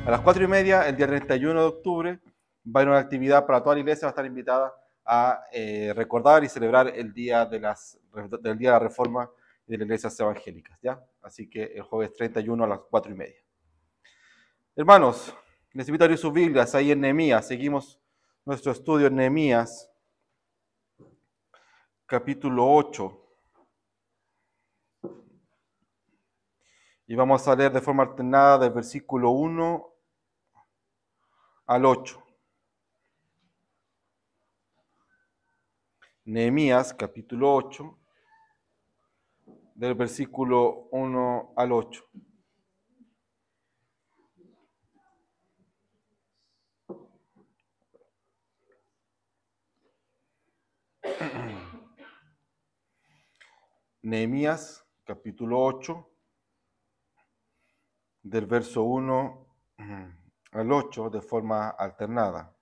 A las 4:30, el día 31 de octubre, va a haber una actividad para toda la iglesia, va a estar invitada a recordar y celebrar el día del día de la Reforma de las iglesias evangélicas, ¿ya? Así que el jueves 31 a las 4:30. Hermanos, les invito a abrir sus Biblias ahí en Nehemías. Seguimos nuestro estudio en Nehemías, capítulo 8. Y vamos a leer de forma alternada del versículo 1 al 8. Nehemías, capítulo 8, del versículo 1 al 8. Nehemías, capítulo 8, del verso 1 al 8, de forma alternada.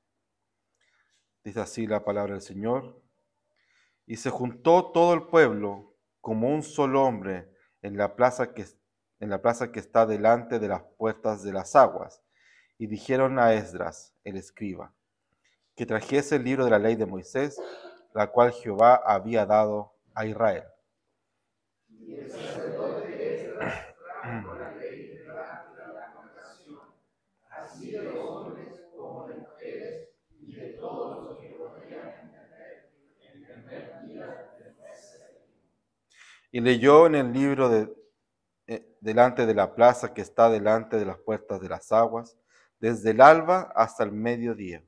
Dice así la palabra del Señor. Y se juntó todo el pueblo como un solo hombre en la plaza que está delante de las puertas de las aguas, y dijeron a Esdras, el escriba, que trajese el libro de la ley de Moisés, la cual Jehová había dado a Israel. Y el sacerdote Esdras trajo la ley delante de la congregación, así de los hombres como de mujeres y de todos los que podían entender el primer día del mes séptimo. Y leyó en el libro delante de la plaza que está delante de las puertas de las aguas, desde el alba hasta el mediodía,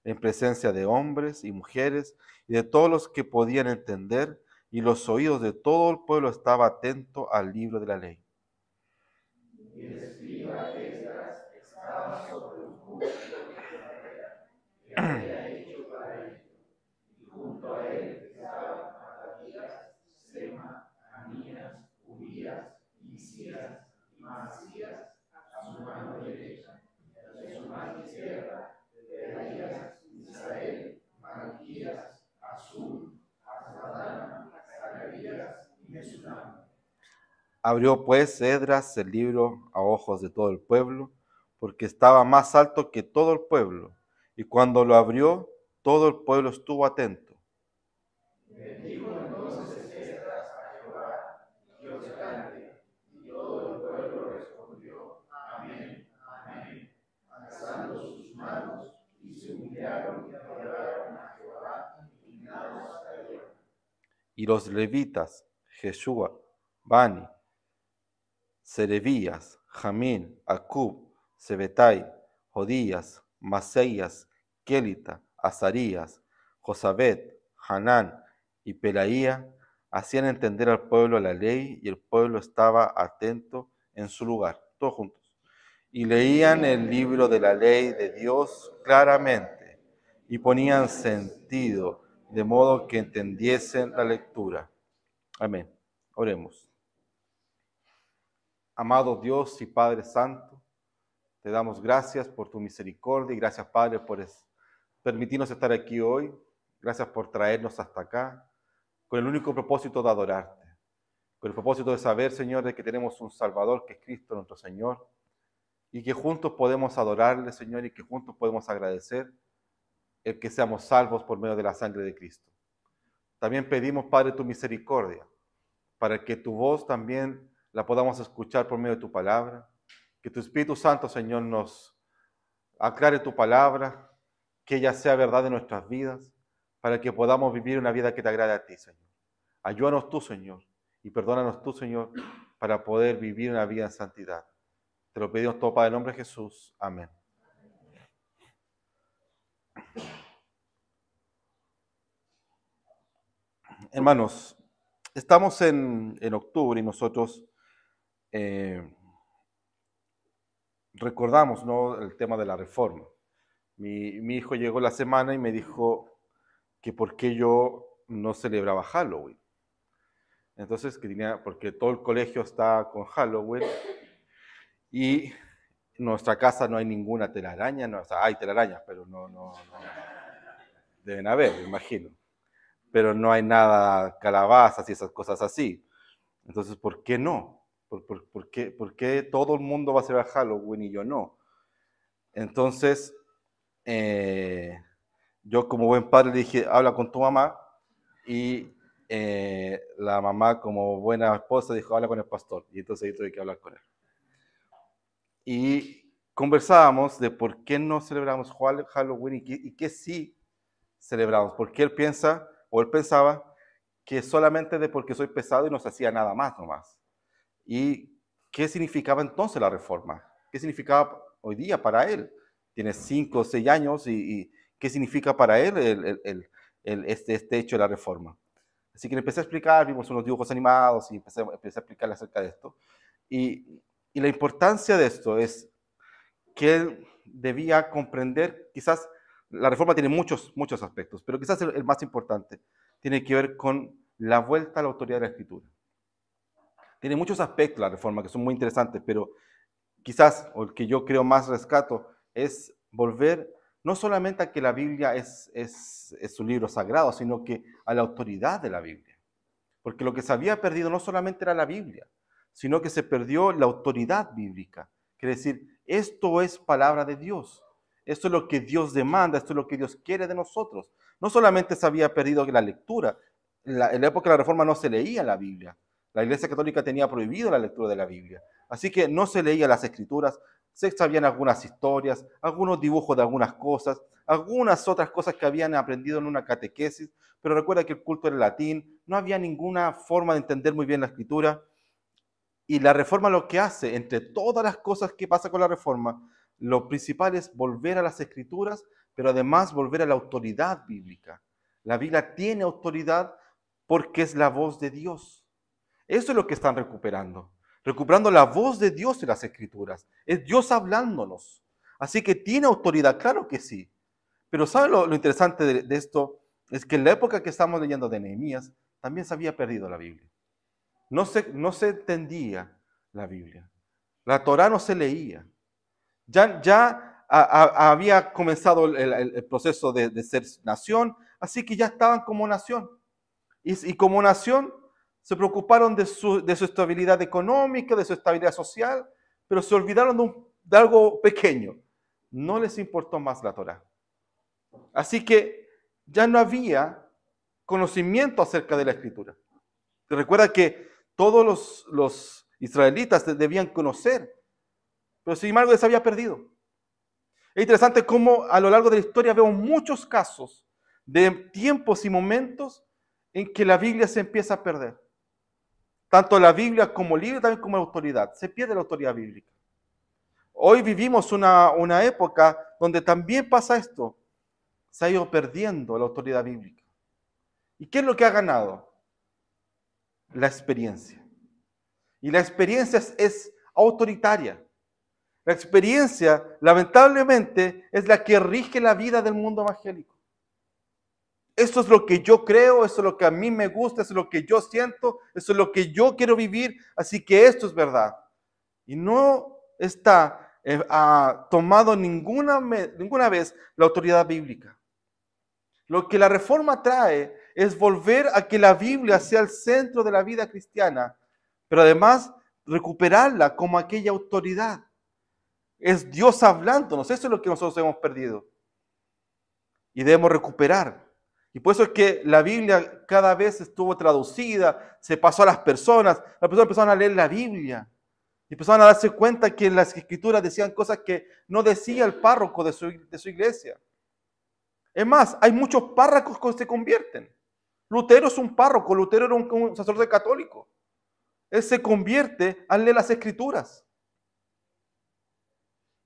en presencia de hombres y mujeres y de todos los que podían entender, y los oídos de todo el pueblo estaba atento al libro de la ley. Y el escriba Esdras estaba sobre un púlpito de madera que había hecho para ello, y junto a él estaban Matatías, Sema, Anías, Urías, Hilcías y Masías a su mano derecha, y a su mano izquierda Pedaías, Misael, Malquías, Azul, Azadana, Zacarías y Mesulam. Abrió pues Esdras el libro a ojos de todo el pueblo, porque estaba más alto que todo el pueblo, y cuando lo abrió, todo el pueblo estuvo atento. Bendijo entonces Esdras a Jehová, Dios grande, y todo el pueblo respondió, amén, amén, alzando sus manos, y se humillaron y adoraron a Jehová, inclinados a tierra. Y los levitas, Jeshua, Bani, Serebías, Jamín, Acub, Sebetai, Jodías, Maseías, Kelita, Azarías, Josabet, Hanán y Pelaía hacían entender al pueblo la ley, y el pueblo estaba atento en su lugar, todos juntos. Y leían el libro de la ley de Dios claramente y ponían sentido, de modo que entendiesen la lectura. Amén. Oremos. Amado Dios y Padre Santo, te damos gracias por tu misericordia y gracias, Padre, por permitirnos estar aquí hoy. Gracias por traernos hasta acá con el único propósito de adorarte, con el propósito de saber, Señor, de que tenemos un Salvador que es Cristo nuestro Señor, y que juntos podemos adorarle, Señor, y que juntos podemos agradecer el que seamos salvos por medio de la sangre de Cristo. También pedimos, Padre, tu misericordia, para que tu voz también la podamos escuchar por medio de tu palabra, que tu Espíritu Santo, Señor, nos aclare tu palabra, que ella sea verdad en nuestras vidas, para que podamos vivir una vida que te agrade a ti, Señor. Ayúdanos tú, Señor, y perdónanos tú, Señor, para poder vivir una vida en santidad. Te lo pedimos todo para el nombre de Jesús. Amén. Hermanos, estamos en octubre y nosotros recordamos, ¿no?, el tema de la reforma. Mi hijo llegó la semana y me dijo que por qué yo no celebraba Halloween. Entonces, porque todo el colegio está con Halloween y en nuestra casa no hay ninguna telaraña, no, o sea, hay telarañas, pero no deben haber, me imagino. Pero no hay nada, calabazas y esas cosas así. Entonces, ¿por qué no? ¿Por qué todo el mundo va a celebrar Halloween y yo no? Entonces, yo como buen padre le dije, habla con tu mamá, y la mamá como buena esposa dijo, habla con el pastor, y entonces ahí tuve que hablar con él. Y conversábamos de por qué no celebramos Halloween y qué sí celebramos, porque él piensa, o él pensaba, que solamente de porque soy pesado y no se hacía nada más nomás. ¿Y qué significaba entonces la reforma? ¿Qué significaba hoy día para él? Tiene 5 o 6 años y ¿qué significa para él este hecho de la reforma? Así que le empecé a explicar, vimos unos dibujos animados y empecé a explicarle acerca de esto. Y la importancia de esto es que él debía comprender, quizás la reforma tiene muchos aspectos, pero quizás el más importante tiene que ver con la vuelta a la autoridad de la Escritura. Tiene muchos aspectos la reforma que son muy interesantes, pero quizás, o el que yo creo más rescato, es volver no solamente a que la Biblia es un libro sagrado, sino que a la autoridad de la Biblia. Porque lo que se había perdido no solamente era la Biblia, sino que se perdió la autoridad bíblica. Quiere decir, esto es palabra de Dios. Esto es lo que Dios demanda, esto es lo que Dios quiere de nosotros. No solamente se había perdido la lectura, en la época de la Reforma no se leía la Biblia. La Iglesia Católica tenía prohibido la lectura de la Biblia. Así que no se leía las Escrituras, se sabían algunas historias, algunos dibujos de algunas cosas, algunas otras cosas que habían aprendido en una catequesis, pero recuerda que el culto era latín, no había ninguna forma de entender muy bien la Escritura. Y la reforma lo que hace, entre todas las cosas que pasa con la reforma, lo principal es volver a las Escrituras, pero además volver a la autoridad bíblica. La Biblia tiene autoridad porque es la voz de Dios. Eso es lo que están recuperando la voz de Dios en las Escrituras. Es Dios hablándonos. Así que tiene autoridad, claro que sí. Pero ¿sabe lo interesante de esto? Es que en la época que estamos leyendo de Nehemías, también se había perdido la Biblia. No se entendía la Biblia. La Torá no se leía. Ya había comenzado el proceso de ser nación, así que ya estaban como nación. Y como nación se preocuparon de su estabilidad económica, de su estabilidad social, pero se olvidaron de algo pequeño. No les importó más la Torá. Así que ya no había conocimiento acerca de la Escritura. Recuerda que todos los israelitas debían conocer, pero sin embargo se había perdido. Es interesante cómo a lo largo de la historia vemos muchos casos de tiempos y momentos en que la Biblia se empieza a perder. Tanto la Biblia como libro, también como la autoridad. Se pierde la autoridad bíblica. Hoy vivimos una época donde también pasa esto. Se ha ido perdiendo la autoridad bíblica. ¿Y qué es lo que ha ganado? La experiencia. Y la experiencia es autoritaria. La experiencia, lamentablemente, es la que rige la vida del mundo evangélico. Esto es lo que yo creo, eso es lo que a mí me gusta, eso es lo que yo siento, eso es lo que yo quiero vivir, así que esto es verdad. Y no está tomado ninguna vez la autoridad bíblica. Lo que la reforma trae es volver a que la Biblia sea el centro de la vida cristiana, pero además recuperarla como aquella autoridad. Es Dios hablándonos, eso es lo que nosotros hemos perdido. Y debemos recuperar. Y por eso es que la Biblia cada vez estuvo traducida, se pasó a las personas empezaron a leer la Biblia. Y empezaron a darse cuenta que en las escrituras decían cosas que no decía el párroco de su iglesia. Es más, hay muchos párrocos que se convierten. Lutero es un párroco, Lutero era un sacerdote católico. Él se convierte al leer las escrituras.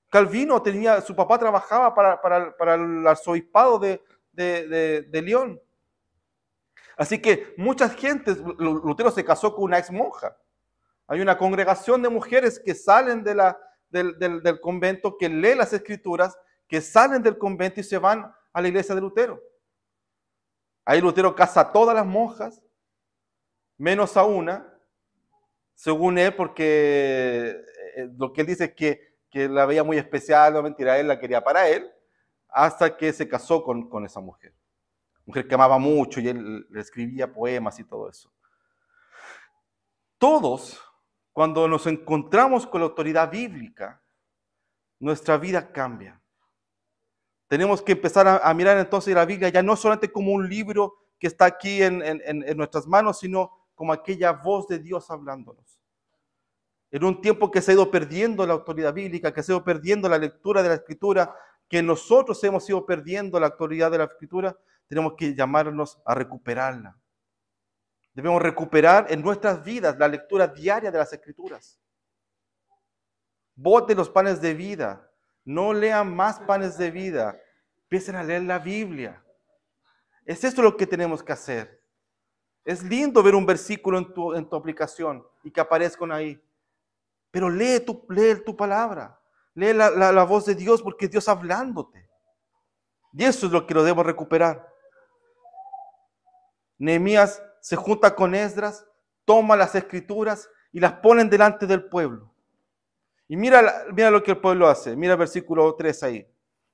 Calvino su papá trabajaba para el arzobispado de León. Así que muchas gentes, Lutero se casó con una ex monja. Hay una congregación de mujeres que salen del convento, que leen las escrituras, que salen del convento y se van a la iglesia de Lutero. Ahí Lutero casa a todas las monjas, menos a una, según él, porque lo que él dice es que la veía muy especial, no mentira, él la quería para él, hasta que se casó con esa mujer. Mujer que amaba mucho y él le escribía poemas y todo eso. Todos, cuando nos encontramos con la autoridad bíblica, nuestra vida cambia. Tenemos que empezar a mirar entonces la Biblia ya no solamente como un libro que está aquí en nuestras manos, sino como aquella voz de Dios hablándonos. En un tiempo que se ha ido perdiendo la autoridad bíblica, que se ha ido perdiendo la lectura de la Escritura, que nosotros hemos ido perdiendo la autoridad de la Escritura, tenemos que llamarnos a recuperarla. Debemos recuperar en nuestras vidas la lectura diaria de las Escrituras. Boten los panes de vida. No lean más panes de vida. Empiecen a leer la Biblia. Es esto lo que tenemos que hacer. Es lindo ver un versículo en tu aplicación y que aparezcan ahí. Pero lee tu palabra. Lee la voz de Dios porque Dios hablándote. Y eso es lo que lo debemos recuperar. Nehemías se junta con Esdras, toma las escrituras y las ponen delante del pueblo. Y mira lo que el pueblo hace. Mira el versículo 3 ahí.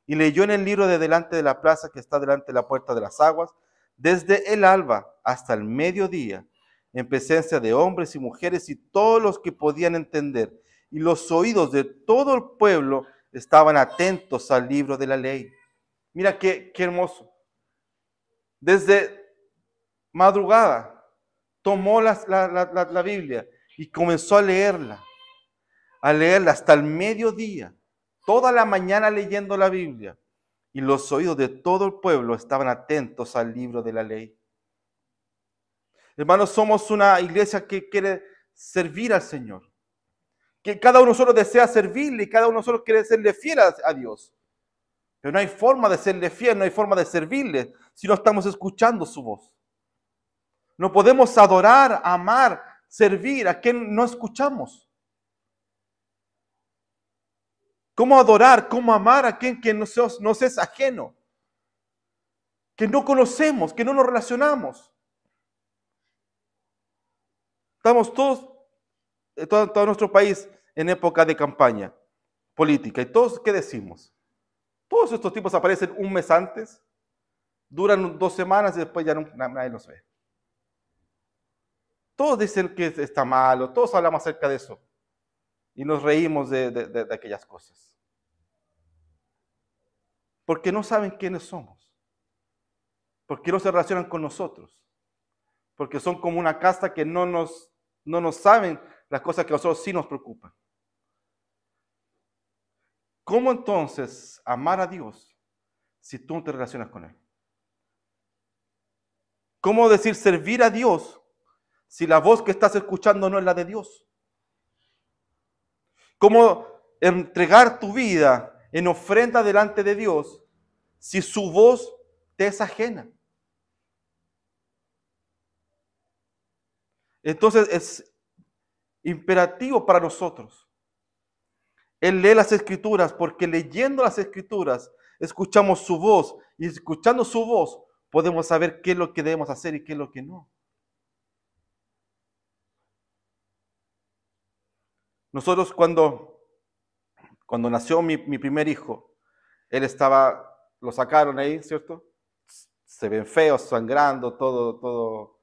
Y leyó en el libro de delante de la plaza que está delante de la puerta de las aguas, desde el alba hasta el mediodía, en presencia de hombres y mujeres y todos los que podían entender. Y los oídos de todo el pueblo estaban atentos al libro de la ley. Mira qué hermoso. Desde madrugada tomó la Biblia y comenzó a leerla hasta el mediodía, toda la mañana leyendo la Biblia, y los oídos de todo el pueblo estaban atentos al libro de la ley. Hermanos, somos una iglesia que quiere servir al Señor, que cada uno de nosotros desea servirle y cada uno de nosotros quiere serle fiel a Dios. Pero no hay forma de serle fiel, no hay forma de servirle si no estamos escuchando su voz. No podemos adorar, amar, servir a quien no escuchamos. ¿Cómo adorar, cómo amar a quien que nos es ajeno? Que no conocemos, que no nos relacionamos. Estamos todo nuestro país en época de campaña política. ¿Y todos qué decimos? Todos estos tipos aparecen un mes antes, duran 2 semanas y después ya nadie los ve. Todos dicen que está malo, todos hablamos acerca de eso. Y nos reímos de aquellas cosas. Porque no saben quiénes somos. Porque no se relacionan con nosotros. Porque son como una casta que no nos saben las cosas que a nosotros sí nos preocupan. ¿Cómo entonces amar a Dios si tú no te relacionas con Él? ¿Cómo decir servir a Dios si la voz que estás escuchando no es la de Dios? ¿Cómo entregar tu vida en ofrenda delante de Dios si su voz te es ajena? Entonces es imperativo para nosotros el leer las Escrituras, porque leyendo las Escrituras escuchamos su voz y escuchando su voz podemos saber qué es lo que debemos hacer y qué es lo que no. Nosotros cuando nació mi primer hijo, lo sacaron ahí, ¿cierto? Se ven feos, sangrando, todo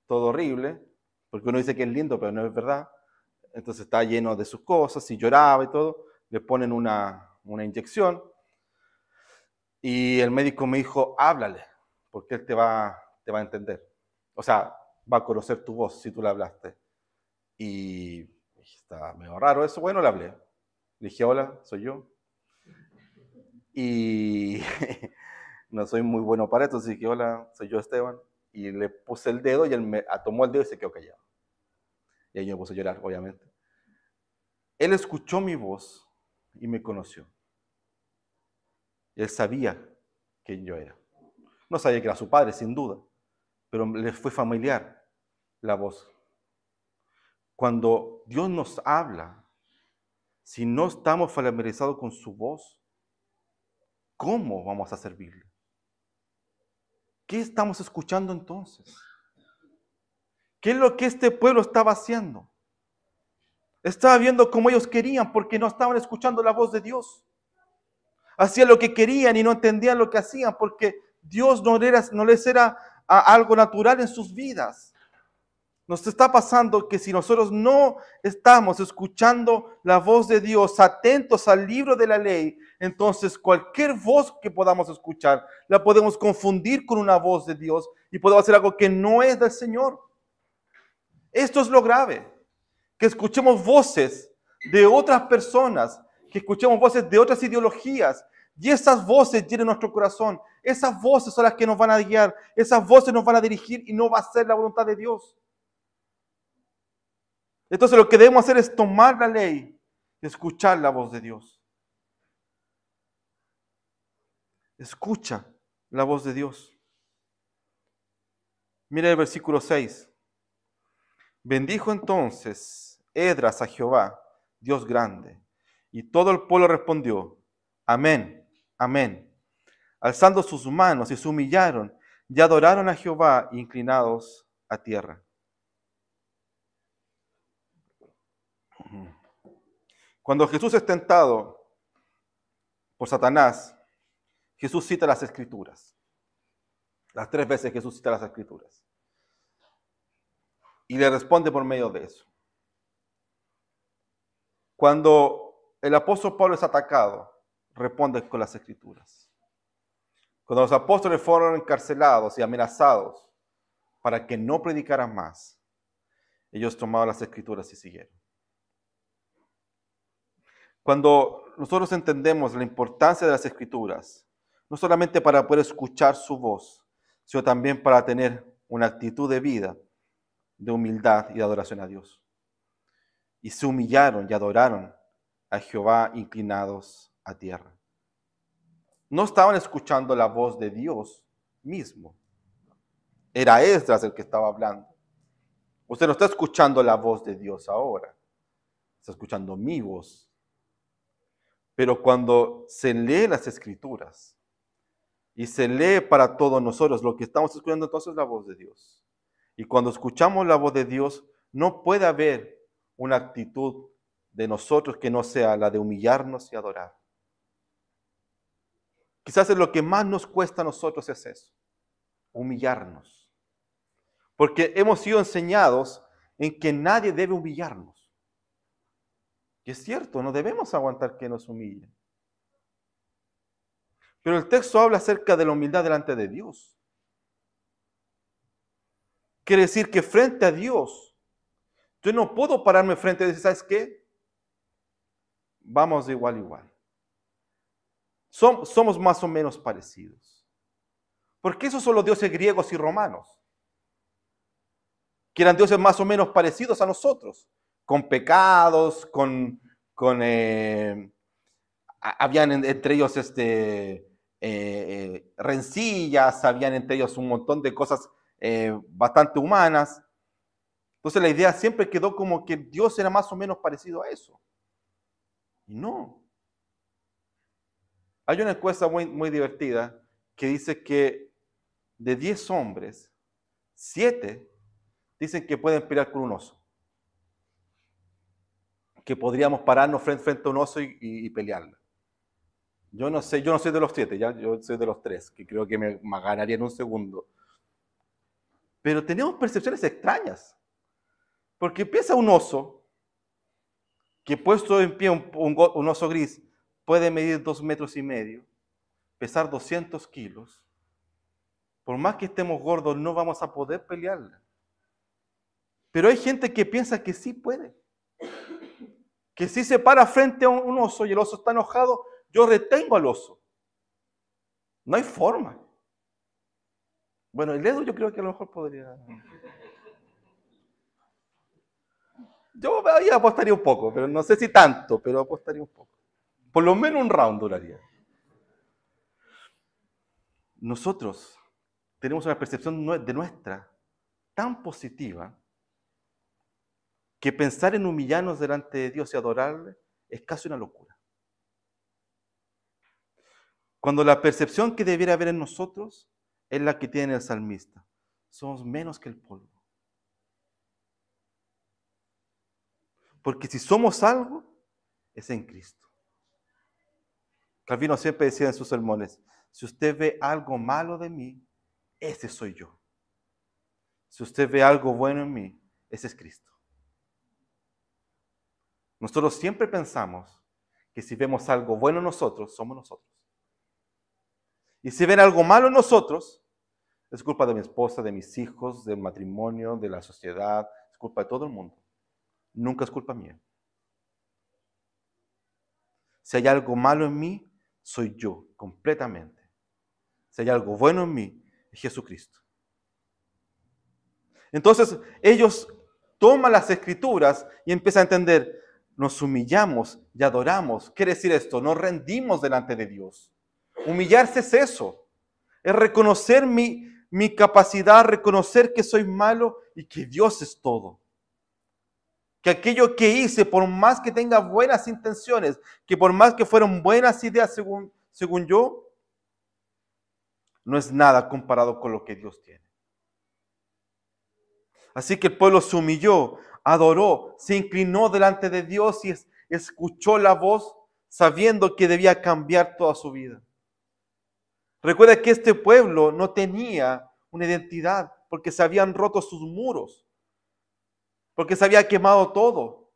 horrible, porque uno dice que es lindo, pero no es verdad. Entonces está lleno de sus cosas y lloraba y todo. Le ponen una inyección y el médico me dijo, háblale, porque él te va a entender. O sea, va a conocer tu voz si tú le hablaste. Y está medio raro eso. Bueno, le hablé. Le dije, hola, soy yo. Y no soy muy bueno para esto, así que hola, soy yo, Esteban. Y le puse el dedo y él me tomó el dedo y se quedó callado. Y ahí yo me puse a llorar, obviamente. Él escuchó mi voz y me conoció. Él sabía quién yo era. No sabía que era su padre, sin duda, pero le fue familiar la voz. Cuando Dios nos habla, si no estamos familiarizados con su voz, ¿cómo vamos a servirle? ¿Qué estamos escuchando entonces? ¿Qué es lo que este pueblo estaba haciendo? Estaba viendo como ellos querían porque no estaban escuchando la voz de Dios. Hacían lo que querían y no entendían lo que hacían porque Dios no les era algo natural en sus vidas. Nos está pasando que si nosotros no estamos escuchando la voz de Dios, atentos al libro de la ley, entonces cualquier voz que podamos escuchar la podemos confundir con una voz de Dios y podemos hacer algo que no es del Señor. Esto es lo grave, que escuchemos voces de otras personas, que escuchemos voces de otras ideologías, y esas voces llenan nuestro corazón. Esas voces son las que nos van a guiar, esas voces nos van a dirigir y no va a ser la voluntad de Dios. Entonces lo que debemos hacer es tomar la ley y escuchar la voz de Dios. Escucha la voz de Dios. Mira el versículo 6. Bendijo entonces Esdras a Jehová, Dios grande, y todo el pueblo respondió, amén, amén, alzando sus manos y se humillaron y adoraron a Jehová inclinados a tierra. Cuando Jesús es tentado por Satanás, Jesús cita las Escrituras. Las 3 veces Jesús cita las Escrituras. Y le responde por medio de eso. Cuando el apóstol Pablo es atacado, responde con las Escrituras. Cuando los apóstoles fueron encarcelados y amenazados para que no predicaran más, ellos tomaron las Escrituras y siguieron. Cuando nosotros entendemos la importancia de las Escrituras, no solamente para poder escuchar su voz, sino también para tener una actitud de vida, de humildad y de adoración a Dios. Y se humillaron y adoraron a Jehová inclinados a tierra. No estaban escuchando la voz de Dios mismo. Era Esdras el que estaba hablando. Usted no está escuchando la voz de Dios ahora. Está escuchando mi voz. Pero cuando se lee las Escrituras y se lee para todos nosotros, lo que estamos escuchando entonces es la voz de Dios. Y cuando escuchamos la voz de Dios, no puede haber una actitud de nosotros que no sea la de humillarnos y adorar. Quizás es lo que más nos cuesta a nosotros es eso, humillarnos. Porque hemos sido enseñados en que nadie debe humillarnos. Y es cierto, no debemos aguantar que nos humillen. Pero el texto habla acerca de la humildad delante de Dios. Quiere decir que frente a Dios, yo no puedo pararme frente a Dios y decir, ¿sabes qué? Vamos de igual a igual. Somos más o menos parecidos. Porque esos son los dioses griegos y romanos, que eran dioses más o menos parecidos a nosotros, con pecados, habían entre ellos rencillas, habían entre ellos un montón de cosas bastante humanas. Entonces la idea siempre quedó como que Dios era más o menos parecido a eso. Y no. Hay una encuesta muy divertida que dice que de 10 hombres, 7 dicen que pueden pelear con un oso. Que podríamos pararnos frente a un oso y pelearla. Yo no soy de los 7, ¿ya? Yo soy de los 3, que creo que me ganaría en un segundo. Pero tenemos percepciones extrañas. Porque piensa un oso, que puesto en pie un oso gris, puede medir 2,5 metros, pesar 200 kilos. Por más que estemos gordos, no vamos a poder pelearla. Pero hay gente que piensa que sí puede. Que si se para frente a un oso y el oso está enojado, yo retengo al oso. No hay forma. Bueno, el Edu yo creo que a lo mejor podría. Yo ahí apostaría un poco, pero no sé si tanto, pero apostaría un poco. Por lo menos un round duraría. Nosotros tenemos una percepción de nuestra tan positiva que pensar en humillarnos delante de Dios y adorarle es casi una locura. Cuando la percepción que debiera haber en nosotros es la que tiene el salmista. Somos menos que el polvo. Porque si somos algo, es en Cristo. Calvino siempre decía en sus sermones, si usted ve algo malo de mí, ese soy yo. Si usted ve algo bueno en mí, ese es Cristo. Nosotros siempre pensamos que si vemos algo bueno en nosotros, somos nosotros. Y si ven algo malo en nosotros, es culpa de mi esposa, de mis hijos, del matrimonio, de la sociedad, es culpa de todo el mundo. Nunca es culpa mía. Si hay algo malo en mí, soy yo, completamente. Si hay algo bueno en mí, es Jesucristo. Entonces, ellos toman las Escrituras y empiezan a entender, nos humillamos y adoramos. ¿Qué quiere decir esto? Nos rendimos delante de Dios. Humillarse es eso. Es reconocer mi capacidad, reconocer que soy malo y que Dios es todo. Que aquello que hice, por más que tenga buenas intenciones, que por más que fueron buenas ideas según yo, no es nada comparado con lo que Dios tiene. Así que el pueblo se humilló, adoró, se inclinó delante de Dios y escuchó la voz sabiendo que debía cambiar toda su vida. Recuerda que este pueblo no tenía una identidad porque se habían roto sus muros, porque se había quemado todo.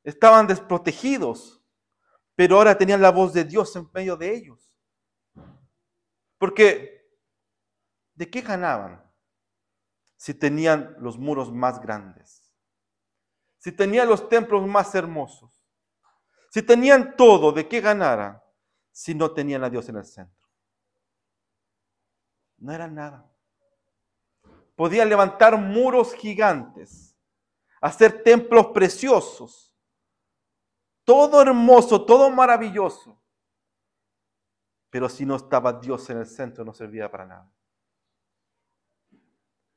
Estaban desprotegidos, pero ahora tenían la voz de Dios en medio de ellos. Porque, ¿de qué ganaban si tenían los muros más grandes? Si tenían los templos más hermosos, si tenían todo, ¿de qué ganaran si no tenían a Dios en el centro? No eran nada. Podían levantar muros gigantes, hacer templos preciosos, todo hermoso, todo maravilloso. Pero si no estaba Dios en el centro, no servía para nada.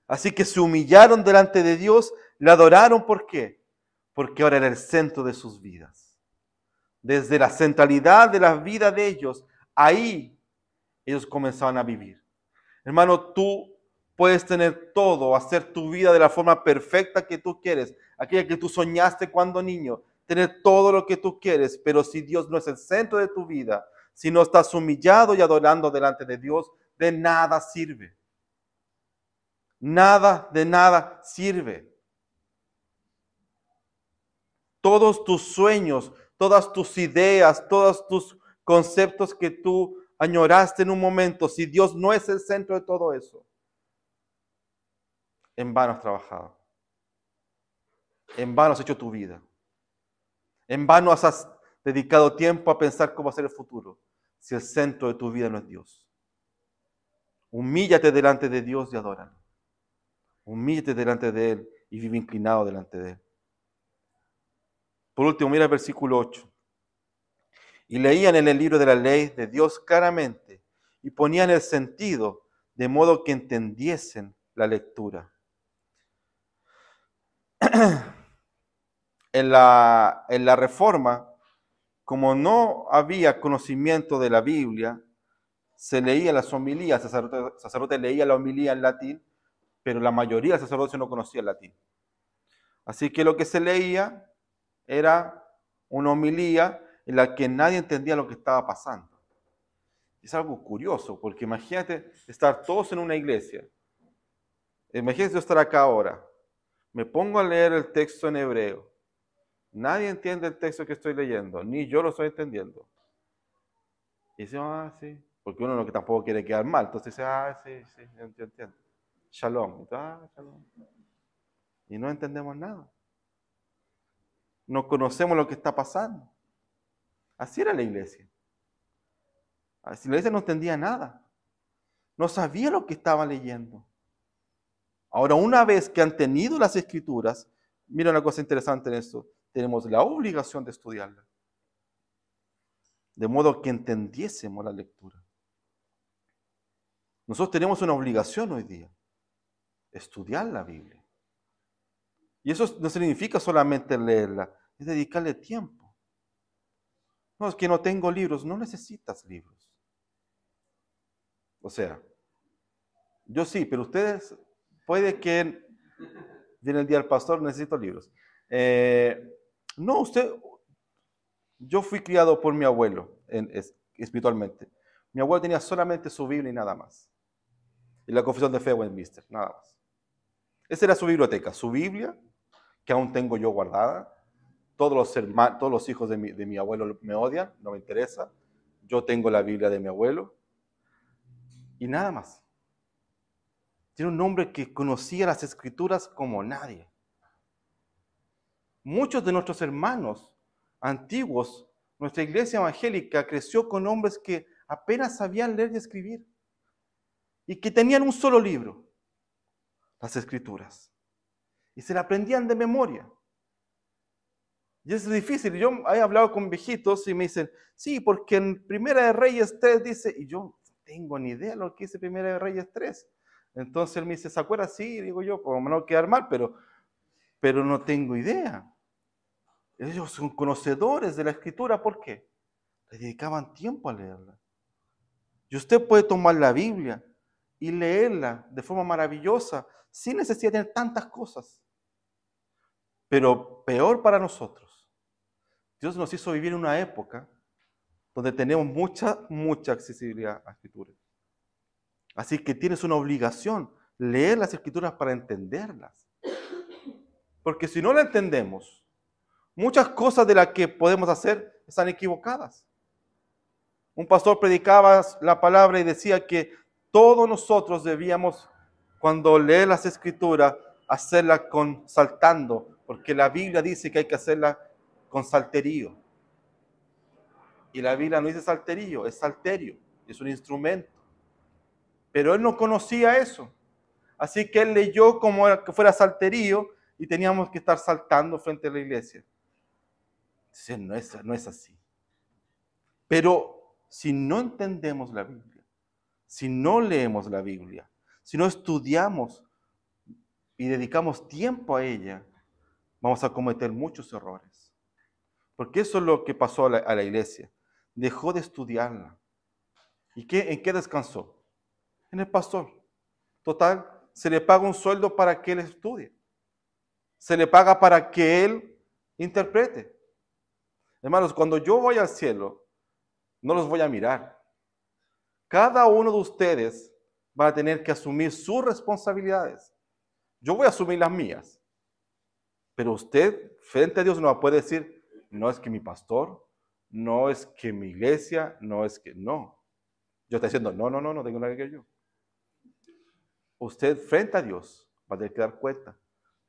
Así que se humillaron delante de Dios, le adoraron. ¿Por qué? Porque ahora era el centro de sus vidas. Desde la centralidad de la vida de ellos, ahí ellos comenzaban a vivir. Hermano, tú puedes tener todo, hacer tu vida de la forma perfecta que tú quieres, aquella que tú soñaste cuando niño, tener todo lo que tú quieres, pero si Dios no es el centro de tu vida, si no estás humillado y adorando delante de Dios, de nada sirve. Nada, de nada sirve. Todos tus sueños, todas tus ideas, todos tus conceptos que tú añoraste en un momento, si Dios no es el centro de todo eso, en vano has trabajado. En vano has hecho tu vida. En vano has dedicado tiempo a pensar cómo va a ser el futuro, si el centro de tu vida no es Dios. Humíllate delante de Dios y adóralo. Humíllate delante de Él y vive inclinado delante de Él. Por último, mira el versículo 8. Y leían en el libro de la ley de Dios claramente y ponían el sentido de modo que entendiesen la lectura. En la Reforma, como no había conocimiento de la Biblia, se leía las homilías, el sacerdote leía la homilía en latín, pero la mayoría del sacerdocio no conocía el latín. Así que lo que se leía era una homilía en la que nadie entendía lo que estaba pasando. Es algo curioso, porque imagínate estar todos en una iglesia. Imagínate yo estar acá ahora. Me pongo a leer el texto en hebreo. Nadie entiende el texto que estoy leyendo, ni yo lo estoy entendiendo. Y dice, sí, porque uno lo que tampoco quiere quedar mal. Entonces dice, sí, yo entiendo. Shalom. Shalom. Y no entendemos nada. No conocemos lo que está pasando. Así era la iglesia. Así la iglesia no entendía nada. No sabía lo que estaba leyendo. Ahora, una vez que han tenido las escrituras, mira una cosa interesante en esto, tenemos la obligación de estudiarla. De modo que entendiésemos la lectura. Nosotros tenemos una obligación hoy día, estudiar la Biblia. Y eso no significa solamente leerla, es dedicarle tiempo. No, es que no tengo libros, no necesitas libros. O sea, yo sí, pero ustedes, puede que viene el día del pastor, necesito libros. No, yo fui criado por mi abuelo espiritualmente. Mi abuelo tenía solamente su Biblia y nada más. Y la Confesión de Fe de Westminster, nada más. Esa era su biblioteca, su Biblia que aún tengo yo guardada. Todos los hijos de mi abuelo me odian, no me interesa. Yo tengo la Biblia de mi abuelo y nada más. Tiene un hombre que conocía las Escrituras como nadie. Muchos de nuestros hermanos antiguos, nuestra iglesia evangélica creció con hombres que apenas sabían leer y escribir y que tenían un solo libro, las Escrituras, y se la aprendían de memoria. Y es difícil. Yo he hablado con viejitos y me dicen, sí, porque en Primera de Reyes 3 dice, y yo no tengo ni idea de lo que dice Primera de Reyes 3. Entonces él me dice, ¿se acuerda? Sí, digo yo, por lo menos quedar mal, pero no tengo idea. Ellos son conocedores de la Escritura, ¿por qué? Le dedicaban tiempo a leerla. Y usted puede tomar la Biblia y leerla de forma maravillosa, sin necesidad de tener tantas cosas. Pero peor para nosotros, Dios nos hizo vivir en una época donde tenemos mucha accesibilidad a la Escritura. Así que tienes una obligación, leer las Escrituras para entenderlas. Porque si no la entendemos, muchas cosas de las que podemos hacer están equivocadas. Un pastor predicaba la palabra y decía que todos nosotros debíamos, cuando leer las Escrituras, hacerla saltando, porque la Biblia dice que hay que hacerla con salterio. Y la Biblia no dice salterio, es salterio, es un instrumento. Pero él no conocía eso. Así que él leyó como que fuera salterio y teníamos que estar saltando frente a la iglesia. Entonces, no es así. Pero si no entendemos la Biblia, si no leemos la Biblia, si no estudiamos y dedicamos tiempo a ella, vamos a cometer muchos errores. Porque eso es lo que pasó a la iglesia. Dejó de estudiarla. ¿Y en qué descansó? En el pastor. Total, se le paga un sueldo para que él estudie. Se le paga para que él interprete. Hermanos, cuando yo voy al cielo, no los voy a mirar. Cada uno de ustedes va a tener que asumir sus responsabilidades. Yo voy a asumir las mías. Pero usted, frente a Dios, no va a poder decir, no es que mi pastor, no es que mi iglesia, no es que no. Yo estoy diciendo, no tengo nada que ver yo. Usted, frente a Dios, va a tener que dar cuenta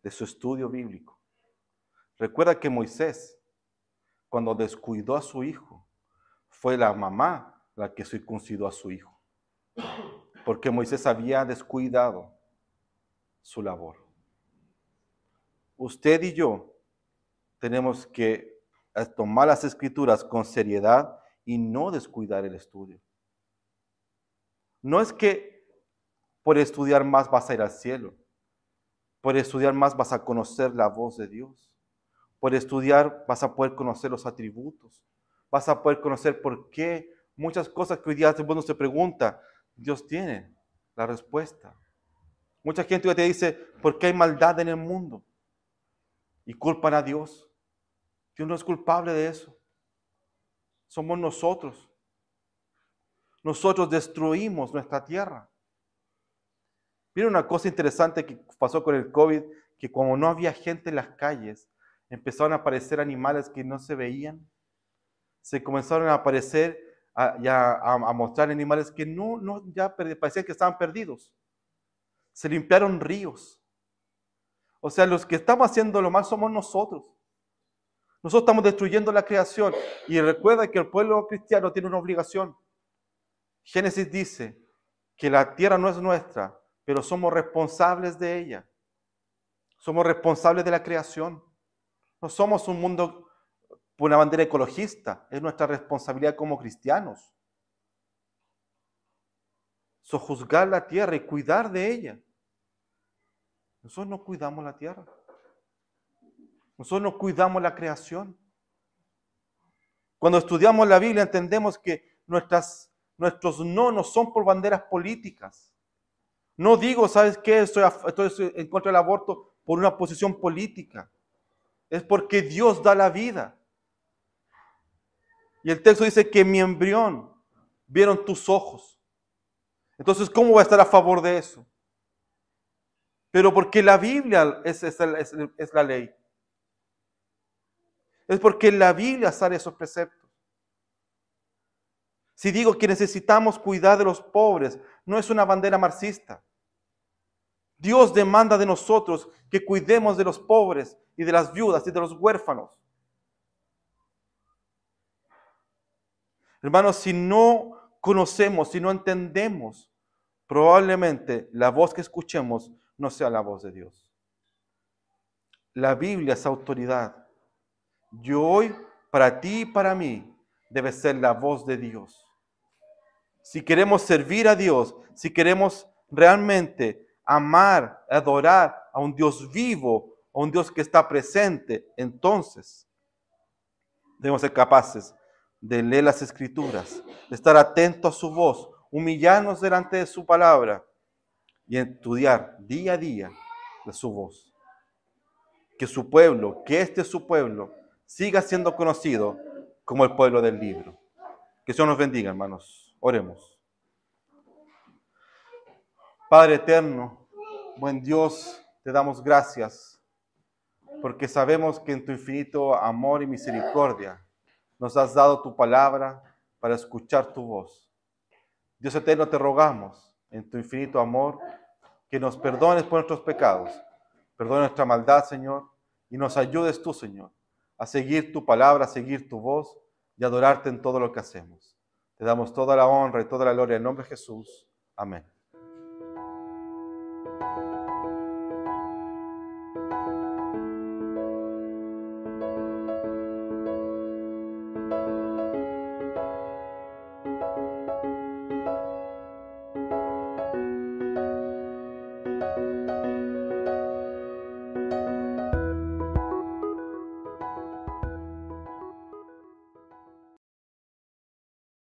de su estudio bíblico. Recuerda que Moisés, cuando descuidó a su hijo, fue la mamá la que circuncidó a su hijo. Porque Moisés había descuidado su labor. Usted y yo tenemos que tomar las Escrituras con seriedad y no descuidar el estudio. No es que por estudiar más vas a ir al cielo. Por estudiar más vas a conocer la voz de Dios. Por estudiar vas a poder conocer los atributos. Vas a poder conocer por qué muchas cosas que hoy día uno se pregunta, Dios tiene la respuesta. Mucha gente hoy te dice, ¿por qué hay maldad en el mundo? Y culpan a Dios. Dios no es culpable de eso. Somos nosotros. Nosotros destruimos nuestra tierra. Mira una cosa interesante que pasó con el COVID, que como no había gente en las calles, empezaron a aparecer animales que no se veían. Se comenzaron a aparecer, a mostrar animales que ya parecían que estaban perdidos. Se limpiaron ríos. O sea, los que estamos haciendo lo mal somos nosotros. Nosotros estamos destruyendo la creación. Y recuerda que el pueblo cristiano tiene una obligación. Génesis dice que la tierra no es nuestra, pero somos responsables de ella. Somos responsables de la creación. No somos un mundo por una bandera ecologista. Es nuestra responsabilidad como cristianos. Sojuzgar la tierra y cuidar de ella. Nosotros no cuidamos la tierra. Nosotros no cuidamos la creación. Cuando estudiamos la Biblia entendemos que nuestros no son por banderas políticas. No digo, ¿sabes qué? Estoy en contra del aborto por una posición política. Es porque Dios da la vida. Y el texto dice que mi embrión vieron tus ojos. Entonces, ¿cómo voy a estar a favor de eso? Pero porque la Biblia es la ley. Es porque en la Biblia salen esos preceptos. Si digo que necesitamos cuidar de los pobres, no es una bandera marxista. Dios demanda de nosotros que cuidemos de los pobres y de las viudas y de los huérfanos. Hermanos, si no conocemos, si no entendemos, probablemente la voz que escuchemos no sea la voz de Dios. La Biblia es autoridad. Y hoy, para ti y para mí, debe ser la voz de Dios. Si queremos servir a Dios, si queremos realmente amar, adorar a un Dios vivo, a un Dios que está presente, entonces debemos ser capaces de leer las Escrituras, de estar atentos a su voz, humillarnos delante de su palabra y estudiar día a día de su voz. Que su pueblo, que este su pueblo, siga siendo conocido como el pueblo del libro. Que Dios nos bendiga, hermanos. Oremos. Padre eterno, buen Dios, te damos gracias porque sabemos que en tu infinito amor y misericordia nos has dado tu palabra para escuchar tu voz. Dios eterno, te rogamos en tu infinito amor que nos perdones por nuestros pecados, perdona nuestra maldad, Señor, y nos ayudes tú, Señor, a seguir tu palabra, a seguir tu voz y adorarte en todo lo que hacemos. Te damos toda la honra y toda la gloria en nombre de Jesús. Amén.